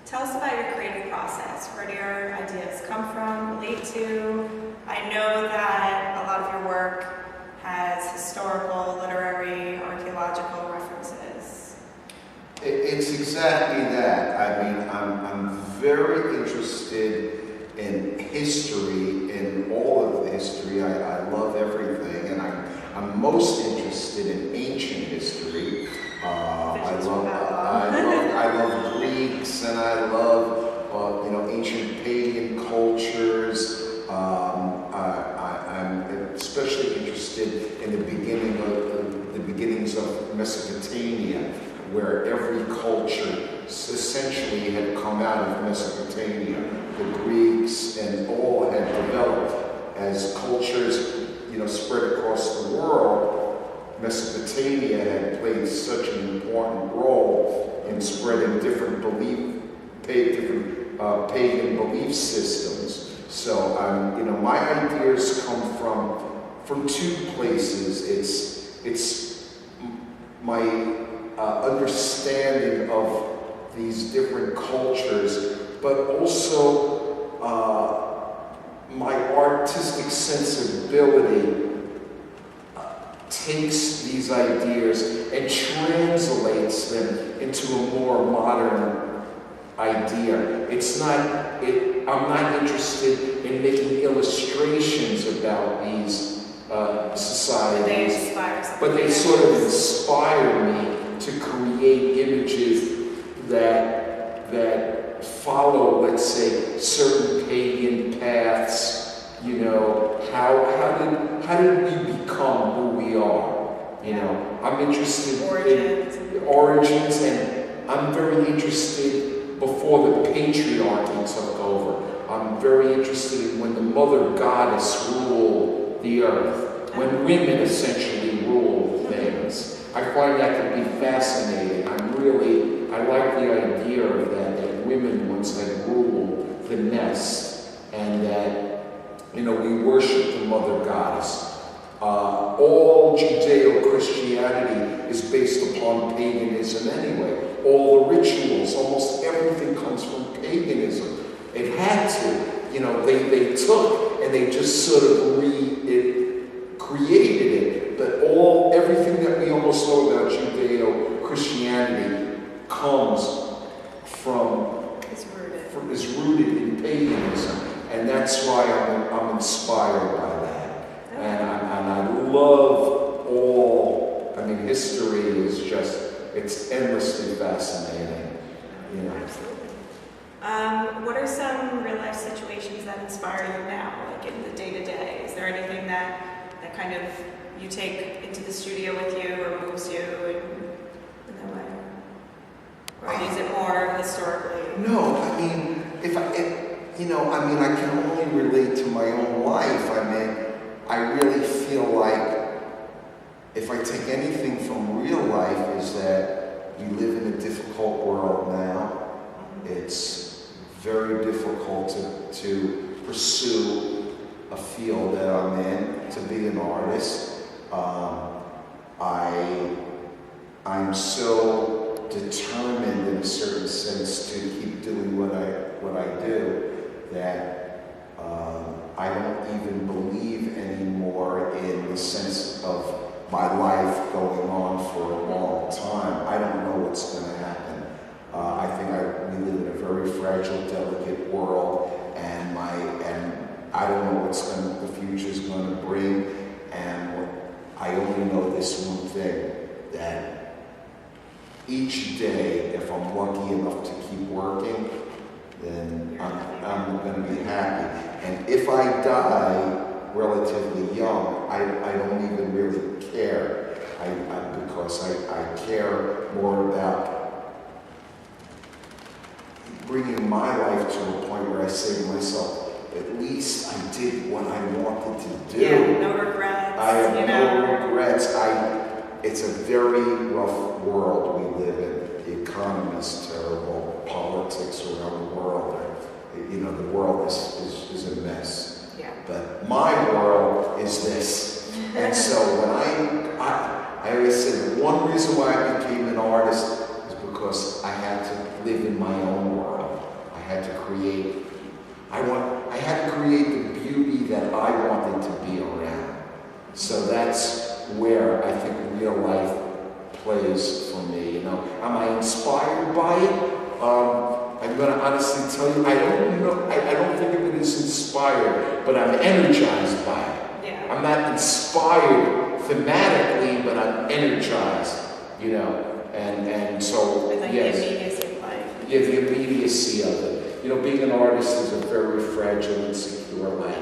Tell us about your creative process. Where do your ideas come from, relate to? I know that a lot of your work has historical, literary, archaeological references. It's exactly that. I mean, I'm very interested in history, in all of the history. I love everything, and I'm most interested in ancient history. I love Greeks, and I love ancient pagan cultures. I'm especially interested in the beginnings of Mesopotamia, where every culture essentially had come out of Mesopotamia. The Greeks and all had developed as cultures, spread across the world. Mesopotamia had played such an important role in spreading different pagan belief systems. So, my ideas come from two places. It's my understanding of these different cultures, but also my artistic sensibility takes these ideas and translates them into a more modern idea. I'm not interested in making illustrations about these societies, but they sort of inspire me to create images that follow, let's say, certain pagan paths. How did we become who we are? I'm interested in origins, and I'm very interested before the patriarchy took over. I'm very interested in when the mother goddess ruled the earth, when women essentially ruled things. I find that to be fascinating. I like the idea of that women once had ruled the nest, and that, we worship the mother goddess. All Judeo-Christianity is based upon paganism anyway. All the rituals, almost everything comes from paganism. It had to. They took and they just sort of created it. But everything that we almost know about Judeo-Christianity is rooted in paganism. And that's why I'm inspired by that. And I love history is it's endlessly fascinating. Absolutely. What are some real life situations that inspire you now, like in the day-to-day? Is there anything that kind of you take into the studio with you or moves you in that way? Or is it more historically? No, I can only relate to my own life. I really feel like if I take anything from real life is that we live in a difficult world now. It's very difficult to pursue a field that I'm in, to be an artist. I'm so determined in a certain sense to keep doing what I do that I don't even believe anymore in the sense of my life going on for a long time. I don't know what's going to happen. I think we live in a very fragile, delicate world, and I don't know what the future's going to bring. And I only know this one thing, that each day, if I'm lucky enough to keep working, then I'm going to be happy. And if I die relatively young, I don't even really care. Because I care more about bringing my life to a point where I say to myself, at least I did what I wanted to do. Yeah, no regrets. I have no regrets. It's a very rough world we live in. The economy is terrible. Politics around the world. The world is a mess. Yeah. But my world is this. And so when I always said one reason why I became an artist is because I had to live in my own world. I had to create, I had to create the beauty that I wanted to be around. So that's where I think real life plays for me. You know, am I inspired by it? I'm going to honestly tell you, I don't know. I don't think of it as inspired, but I'm energized by it. Yeah. I'm not inspired thematically, but I'm energized. You know, and so I think yes, the immediacy of life. yeah, the immediacy of it. You know, being an artist is a very fragile, insecure life.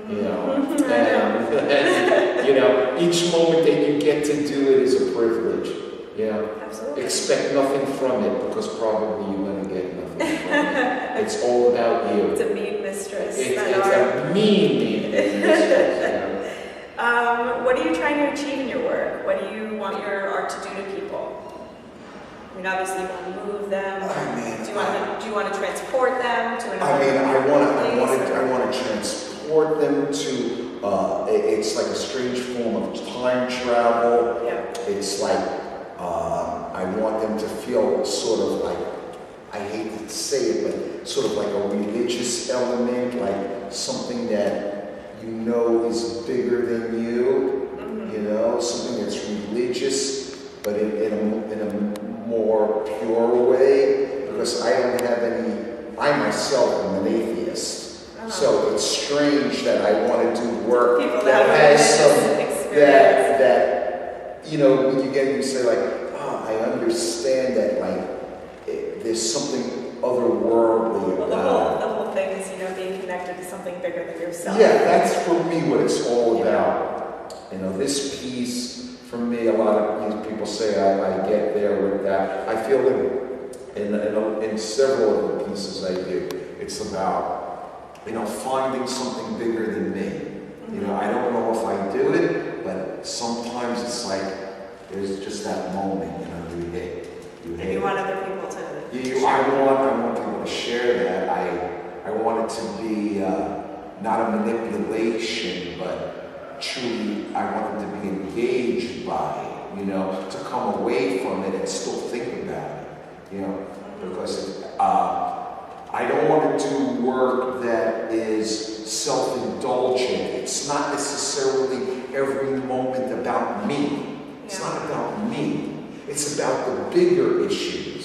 You know, and you know, each moment that you get to do it is a privilege. You know, Absolutely. expect nothing from it because probably you're going to get nothing from it. It's all about you. It's a mean mistress. It's a mean mistress. What are you trying to achieve in your work? What do you want your art to do to people? I mean, obviously you want to move them. Do you want to transport them to another place? I want to transport them to. It's like a strange form of time travel. Yeah. It's like I want them to feel sort of like, I hate to say it, but sort of like a religious element, like something that you know is bigger than you. Mm-hmm. You know, something that's religious, but in a more pure way. Because I don't have any. I myself am an atheist. So it's strange that I want to do work that has some that you know, when you get it, you say like, I understand that like there's something otherworldly about it. The whole thing is, you know, being connected to something bigger than yourself. Yeah, that's for me what it's all about. You know, this piece for me, a lot of people say I get there with that. I feel in several of the pieces I do, it's about, you know, finding something bigger than me. Mm-hmm. You know, I don't know if I do it, but sometimes it's like there's just that moment, you know, you hit. And you want other people to. I want people to share that. I want it to be not a manipulation, but truly, I want them to be engaged by it. You know, to come away from it and still think about it. You know, because I don't want to do work that is self-indulgent. It's not necessarily every moment about me. It's not about me. It's about the bigger issues.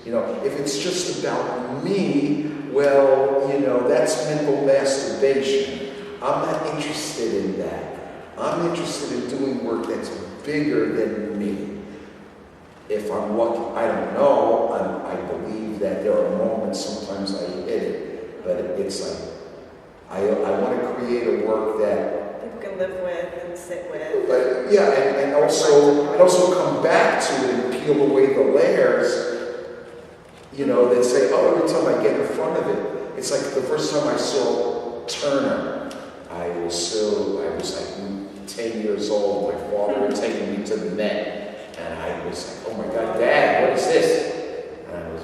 You know, if it's just about me, well, you know, that's mental masturbation. I'm not interested in that. I'm interested in doing work that's bigger than me. If I'm lucky, I don't know. I believe that there are moments, sometimes I hit it, but it's like, I want to create a work that people can live with and sit with. But yeah, and also come back to it and peel away the layers. You know, that say, oh, every time I get in front of it, it's like the first time I saw Turner, I was like 10 years old. My father had taken me to the Met, and I was like, oh my God, Dad, what is this? And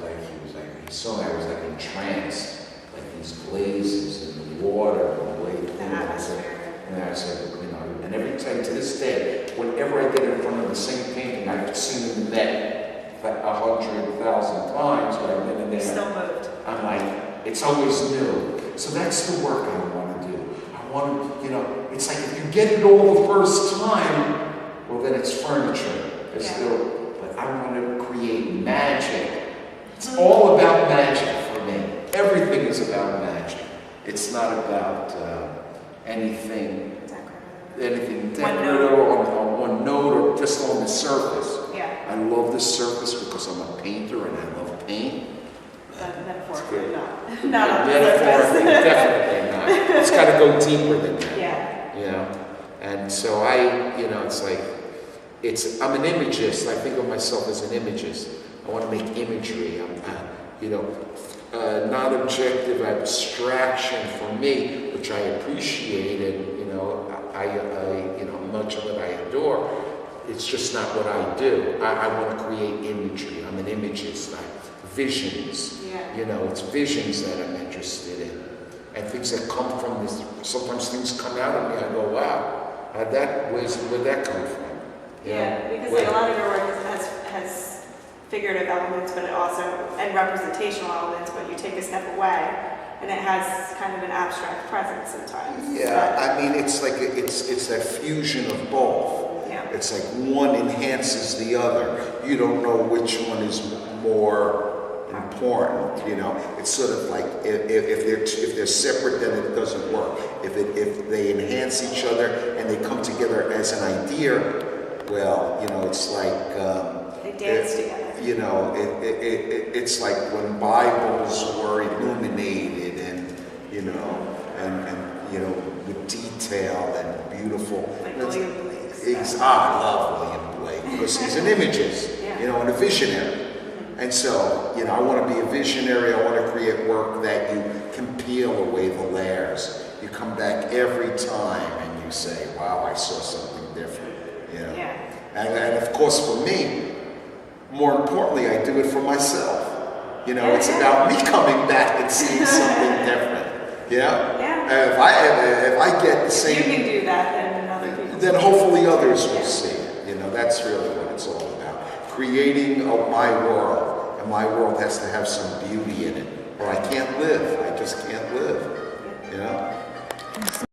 he saw me, I was like entranced, like these glazes and the water and the way and I said, you know, and every time to this day, whenever I get in front of the same painting I've seen in the Met 100,000 times, but I've been in there. Still moved. I'm like, it's always new. So that's the work I want to do. I want to, you know, it's like if you get it all the first time, well then it's furniture. It's still, but I want to create magic. It's all about magic for me. Everything is about magic. It's not about anything decorative on one note or just on the surface. Yeah. I love the surface because I'm a painter and I love paint. Metaphorically not. Not on the Metaphorically, surface. definitely not. It's got to go deeper than that. Yeah. You know? And so you know, it's like, I'm an imagist. I think of myself as an imagist. I want to make imagery. You know, not objective abstraction for me, which I appreciate, and you know, you know, much of it I adore. It's just not what I do. I want to create imagery. I'm an imagist. Visions. Yeah. You know, it's visions that I'm interested in, and things that come from this. Sometimes things come out of me. I go, wow, where'd that come from? Yeah, because like a lot of your work has figurative elements, but it also, and representational elements, but you take a step away, and it has kind of an abstract presence sometimes. Yeah, I mean, it's like, it's that fusion of both. Yeah. It's like one enhances the other. You don't know which one is more important, you know. It's sort of like if they're separate, then it doesn't work. If they enhance each other and they come together as an idea, well, you know, it's like they dance together. You know, it's like when Bibles were illuminated and you know and you know with detail and beautiful. Like William Blake's. I love William Blake because he's an imagist, Yeah. you know, and a visionary. And so, you know, I want to be a visionary. I want to create work that you can peel away the layers. You come back every time and you say, wow, I saw something different, you know. Yeah. And of course for me, more importantly, I do it for myself. You know, it's about me coming back and seeing something different, you know. Yeah. And if I get the same... If you can do that, then other people... Then hopefully others will see it. You know, that's really what it's all about. Creating my world. And my world has to have some beauty in it. Or I can't live. I just can't live. You know?